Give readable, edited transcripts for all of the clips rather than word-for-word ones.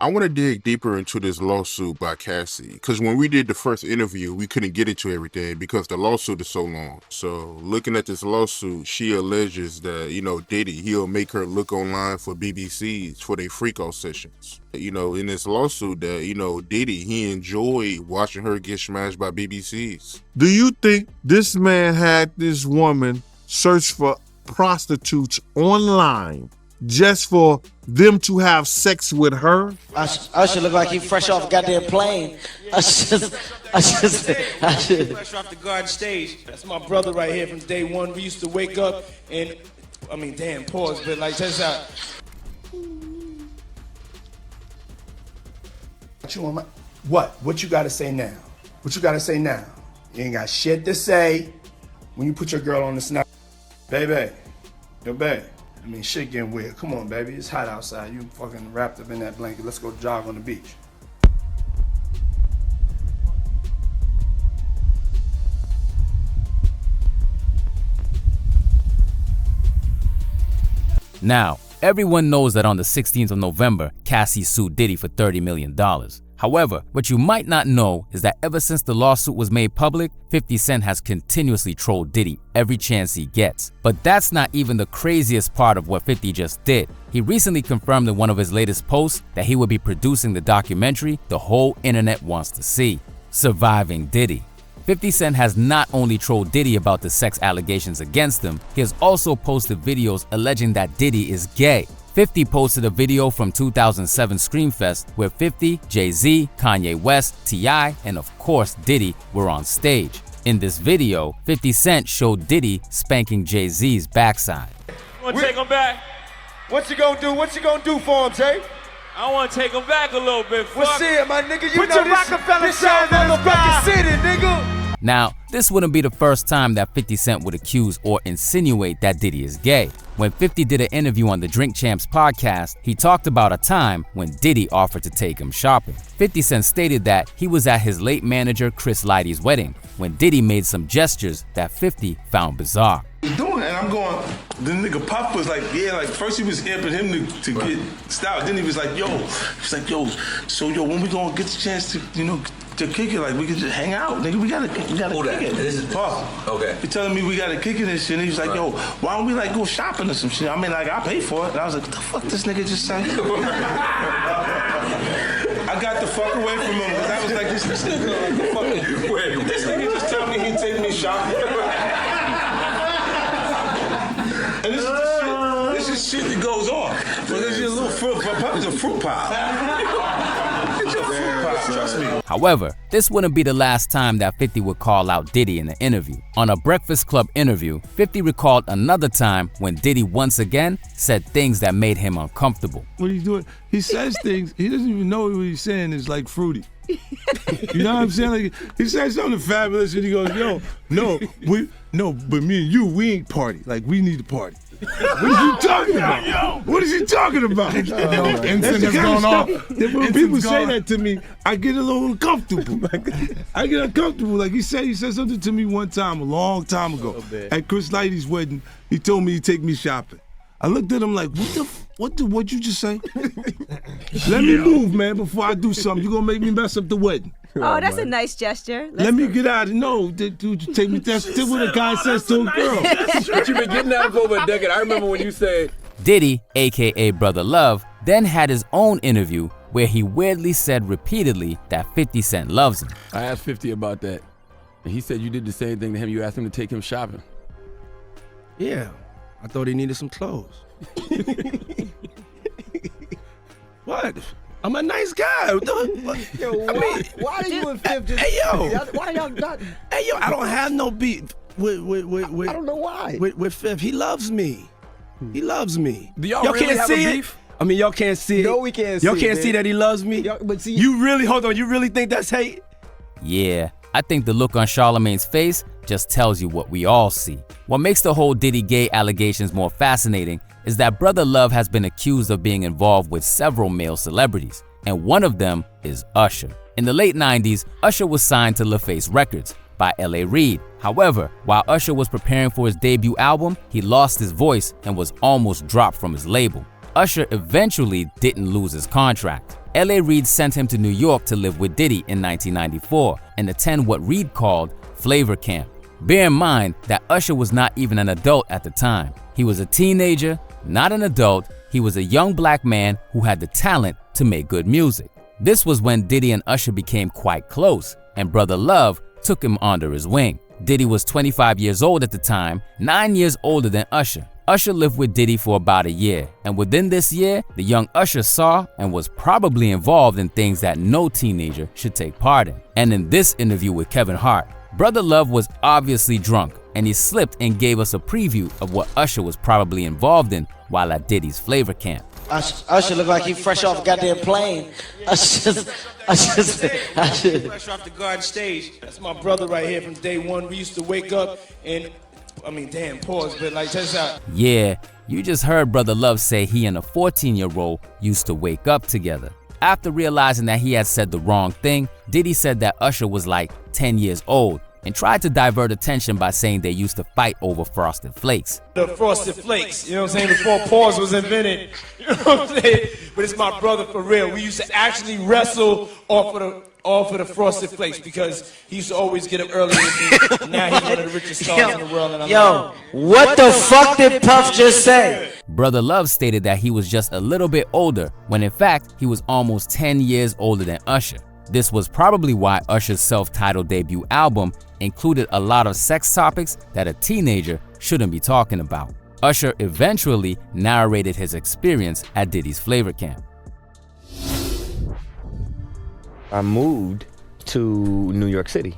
I want to dig deeper into this lawsuit by Cassie, because when we did the first interview, we couldn't get into everything because the lawsuit is so long. So looking at this lawsuit, she alleges that, Diddy, he'll make her look online for BBCs for their freak-off sessions. In this lawsuit that, Diddy, he enjoyed watching her get smashed by BBCs. Do you think this man had this woman search for prostitutes online just for them to have sex with her? Usher look like he fresh off a goddamn plane. Usher Fresh off the garden stage. That's my brother right here from day one. We used to wake up and, pause, but like, check this out. What you gotta say now? What you gotta say now? You ain't got shit to say when you put your girl on the snap. Baby, yo, babe. Shit getting weird. Come on, baby. It's hot outside. You fucking wrapped up in that blanket. Let's go jog on the beach. Now, everyone knows that on the 16th of November, Cassie sued Diddy for $30 million. However, what you might not know is that ever since the lawsuit was made public, 50 Cent has continuously trolled Diddy every chance he gets. But that's not even the craziest part of what 50 just did. He recently confirmed in one of his latest posts that he would be producing the documentary the whole internet wants to see, Surviving Diddy. 50 Cent has not only trolled Diddy about the sex allegations against him, he has also posted videos alleging that Diddy is gay. 50 posted a video from 2007 Screamfest where 50, Jay-Z, Kanye West, T.I., and of course Diddy were on stage. In this video, 50 Cent showed Diddy spanking Jay-Z's backside. You wanna take him back? What you gonna do? What you gonna do for him, Jay? I wanna take him back a little bit. Well, shit, my nigga, you Put know your this Rockefeller your motherfucking city, nigga. Now, this wouldn't be the first time that 50 Cent would accuse or insinuate that Diddy is gay. When 50 did an interview on the Drink Champs podcast, he talked about a time when Diddy offered to take him shopping. 50 Cent stated that he was at his late manager Chris Lighty's wedding when Diddy made some gestures that 50 found bizarre. He's doing it, and I'm going, the nigga Puff was like, first he was amping him to get style, then he was like, so when we gonna get the chance to, to kick it, like we could just hang out, nigga, we gotta kick it. This is Puff. Okay. He telling me we gotta kick it and shit, and he was like, why don't we like go shopping or some shit? I pay for it. And I was like, what the fuck this nigga just said? I got the fuck away from him, because I was like, this nigga just tell me he'd take me shopping. And this is shit that goes on. So this is a little fruit pie. It's a fruit pie. It's a fruit pie, trust me. However, this wouldn't be the last time that 50 would call out Diddy in an interview. On a Breakfast Club interview, 50 recalled another time when Diddy once again said things that made him uncomfortable. What he's doing, he says things, he doesn't even know what he's saying is like fruity. You know what I'm saying? Like, he said something fabulous and he goes, but me and you, we ain't party. Like, we need to party. What is he talking about? What is he talking about? That's the kind of stuff that when people say that to me, I get a little uncomfortable. I get uncomfortable. Like he said something to me one time, a long time ago, at Chris Lighty's wedding. He told me he'd take me shopping. I looked at him like, what'd you just say? Let me move, man, before I do something. You gonna make me mess up the wedding. Oh, that's a nice gesture. Let me get out of no, dude, you take me. That's what a guy says to a girl. But you've been getting out for over a decade. I remember when you said. Diddy, aka Brother Love, then had his own interview where he weirdly said repeatedly that 50 Cent loves him. I asked 50 about that, and he said you did the same thing to him. You asked him to take him shopping. Yeah, I thought he needed some clothes. What? I'm a nice guy. Yo, why are you and 50? Hey, yo. Why y'all not? Hey, yo, I don't have no beef with I don't know why. With Fifth. He loves me. He loves me. Do y'all really can't have see a it? beef? I mean, y'all can't see it. No, we can't see Y'all it, can't man. see that he loves me? But see, you really think that's hate? Yeah, I think the look on Charlamagne's face just tells you what we all see. What makes the whole Diddy gay allegations more fascinating is that Brother Love has been accused of being involved with several male celebrities, and one of them is Usher. In the late 90s, Usher was signed to LaFace Records by L.A. Reid. However, while Usher was preparing for his debut album, he lost his voice and was almost dropped from his label. Usher eventually didn't lose his contract, L.A. Reid sent him to New York to live with Diddy in 1994 and attend what Reid called Flavor Camp. Bear in mind that Usher was not even an adult at the time. He was a teenager, not an adult. He was a young black man who had the talent to make good music. This was when Diddy and Usher became quite close, and Brother Love took him under his wing. Diddy was 25 years old at the time, 9 years older than Usher. Usher lived with Diddy for about a year, and within this year, the young Usher saw and was probably involved in things that no teenager should take part in. And in this interview with Kevin Hart, Brother Love was obviously drunk, and he slipped and gave us a preview of what Usher was probably involved in while at Diddy's Flavor Camp. Usher look like he fresh off a goddamn plane. Usher. Fresh off the garden stage. That's my brother right here from day one. We used to wake up and, pause, but like, check this out. Yeah, you just heard Brother Love say he and a 14-year-old used to wake up together. After realizing that he had said the wrong thing, Diddy said that Usher was like 10 years old and tried to divert attention by saying they used to fight over Frosted Flakes. The Frosted Flakes, you know what I'm saying, before pause was invented, you know what I'm saying? But it's my brother for real. We used to actually wrestle off of the Frosted Flakes because he used to always get up early with me. Now he's one of the richest stars in the world. And What the fuck did Puff just say? Brother Love stated that he was just a little bit older, when in fact he was almost 10 years older than Usher. This was probably why Usher's self-titled debut album included a lot of sex topics that a teenager shouldn't be talking about. Usher eventually narrated his experience at Diddy's Flavor Camp. I moved to New York City,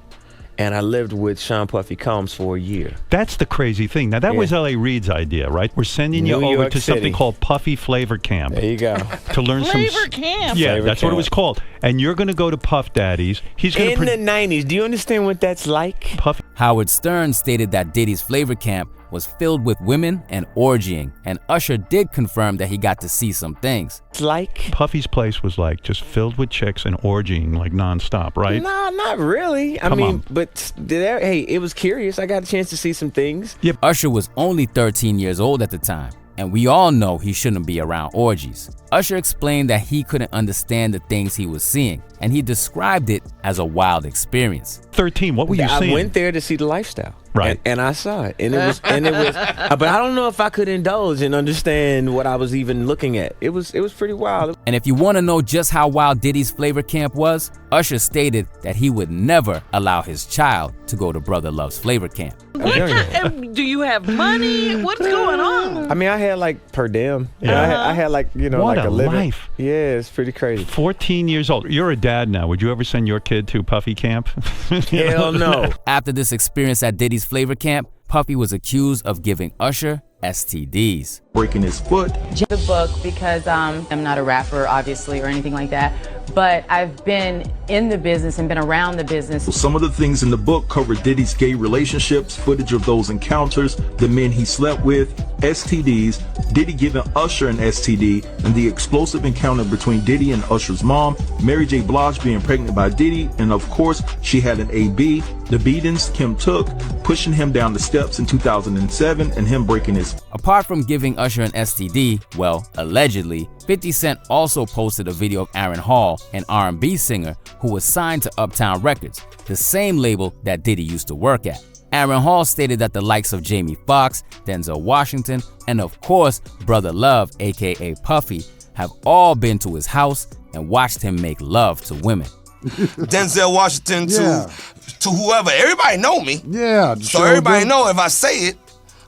and I lived with Sean Puffy Combs for a year. That's the crazy thing. Now, that was L.A. Reid's idea, right? We're sending you over to something called Puffy Flavor Camp. There you go. To learn Flavor Camp. Yeah, Flavor that's Camp. what it was called. And you're going to go to Puff Daddy's. He's going In the 90s, do you understand what that's like? Puffy. Howard Stern stated that Diddy's Flavor Camp was filled with women and orgying, and Usher did confirm that he got to see some things. It's like Puffy's place was like just filled with chicks and orgying like nonstop, right? Nah, not really. I mean, but hey, it was curious. I got a chance to see some things. Yep. Usher was only 13 years old at the time, and we all know he shouldn't be around orgies. Usher explained that he couldn't understand the things he was seeing, and he described it as a wild experience. 13, what were you seeing? I went there to see the lifestyle. Right. And I saw it. And it was but I don't know if I could indulge and understand what I was even looking at. It was pretty wild. And if you want to know just how wild Diddy's Flavor Camp was, Usher stated that he would never allow his child to go to Brother Love's Flavor Camp. Do you have money? What's going on? I mean, I had like per diem. I had like, What like a living. life. Yeah, it's pretty crazy. 14 years old. You're a dad now. Would you ever send your kid to Puffy Camp? Hell no. After this experience at Diddy's Flavor Camp, Puffy was accused of giving Usher STDs. Breaking his foot. The book because I'm not a rapper, obviously, or anything like that, but I've been in the business and been around the business. Some of the things in the book cover Diddy's gay relationships, footage of those encounters, the men he slept with, STDs, Diddy giving Usher an STD, and the explosive encounter between Diddy and Usher's mom, Mary J. Blige being pregnant by Diddy, and of course, she had an AB, the beatings Kim took, pushing him down the steps in 2007, and him breaking his... Apart from giving Usher an STD, well, allegedly, 50 Cent also posted a video of Aaron Hall, an R&B singer who was signed to Uptown Records, the same label that Diddy used to work at. Aaron Hall stated that the likes of Jamie Foxx, Denzel Washington, and of course, Brother Love, aka Puffy, have all been to his house and watched him make love to women. Denzel Washington to whoever. Everybody know me. Yeah. So everybody know if I say it,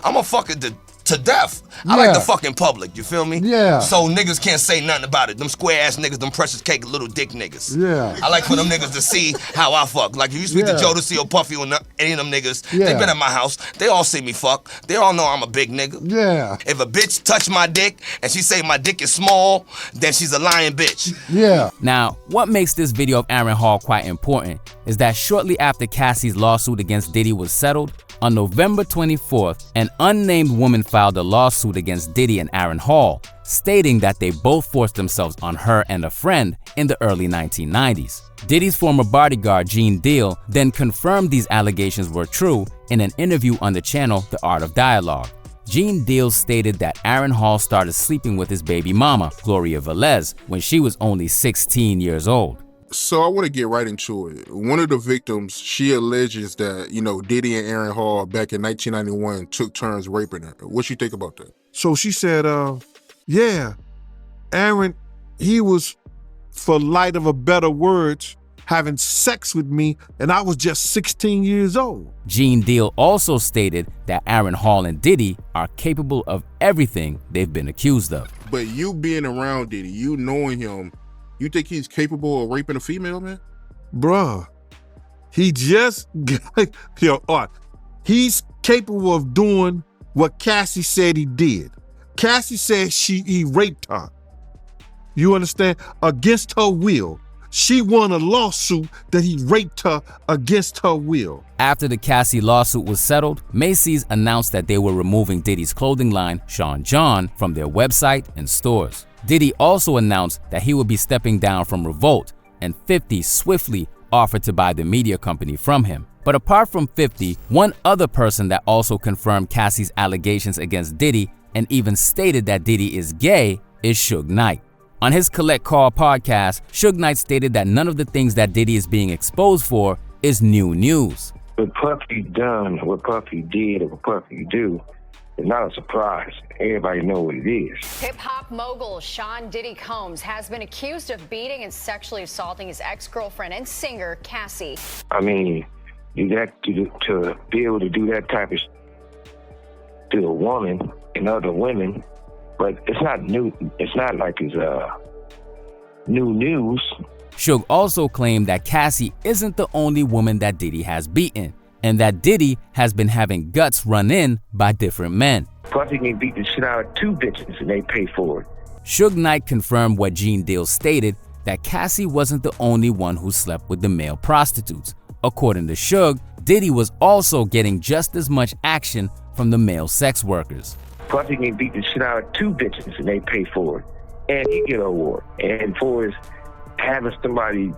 I'm gonna fuck it to death. I like the fucking public, you feel me? Yeah. So niggas can't say nothing about it. Them square ass niggas, them precious cake little dick niggas. Yeah. I like for them niggas to see how I fuck. Like if you speak to Jodeci or Puffy or any of them niggas, they been at my house, they all see me fuck. They all know I'm a big nigga. Yeah. If a bitch touch my dick and she say my dick is small, then she's a lying bitch. Yeah. Now, what makes this video of Aaron Hall quite important is that shortly after Cassie's lawsuit against Diddy was settled, on November 24th, an unnamed woman filed a lawsuit against Diddy and Aaron Hall, stating that they both forced themselves on her and a friend in the early 1990s. Diddy's former bodyguard, Gene Deal, then confirmed these allegations were true in an interview on the channel The Art of Dialogue. Gene Deal stated that Aaron Hall started sleeping with his baby mama, Gloria Velez, when she was only 16 years old. So I want to get right into it. One of the victims, she alleges that, Diddy and Aaron Hall back in 1991 took turns raping her. What you think about that? So she said, yeah, Aaron, he was, for light of a better words, having sex with me, and I was just 16 years old. Gene Deal also stated that Aaron Hall and Diddy are capable of everything they've been accused of. But you being around Diddy, you knowing him, you think he's capable of raping a female, man? Bruh, he just, he's capable of doing what Cassie said he did. Cassie said he raped her. You understand? Against her will. She won a lawsuit that he raped her against her will. After the Cassie lawsuit was settled, Macy's announced that they were removing Diddy's clothing line, Sean John, from their website and stores. Diddy also announced that he would be stepping down from Revolt, and 50 swiftly offered to buy the media company from him. But apart from 50, one other person that also confirmed Cassie's allegations against Diddy and even stated that Diddy is gay is Suge Knight. On his Collect Call podcast, Suge Knight stated that none of the things that Diddy is being exposed for is new news. What Puffy done, what Puffy did, or what Puffy do is not a surprise. Everybody know what it is. Hip-hop mogul Sean Diddy Combs has been accused of beating and sexually assaulting his ex-girlfriend and singer, Cassie. I mean, you got to be able to do that type of to a woman and other women, but it's not new. It's not like it's new news. Suge also claimed that Cassie isn't the only woman that Diddy has beaten, and that Diddy has been having guts run in by different men. Puffy can beat the shit out of 2 bitches and they pay for it. Suge Knight confirmed what Gene Deal stated, that Cassie wasn't the only one who slept with the male prostitutes. According to Suge, Diddy was also getting just as much action from the male sex workers. Puffy can beat the shit out of 2 bitches and they pay for it. And he get an award. And for his having somebody,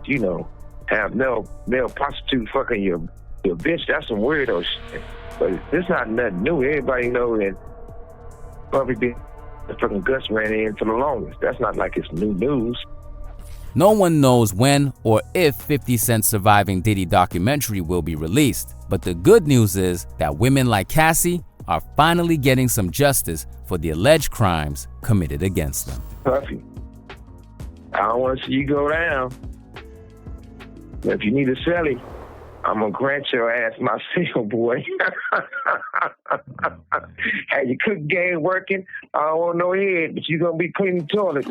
have male prostitute fucking your bitch, that's some weirdo shit. But it's not nothing new. Everybody know that Puffy the fucking guts ran in for the longest. That's not like it's new news. No one knows when or if 50 Cent's surviving Diddy documentary will be released. But the good news is that women like Cassie are finally getting some justice for the alleged crimes committed against them. Puffy, I don't want to see you go down. But if you need a celly, I'm going to grant your ass my sale, boy. Had your cook game working, I don't want no head, but you're going to be cleaning toilets.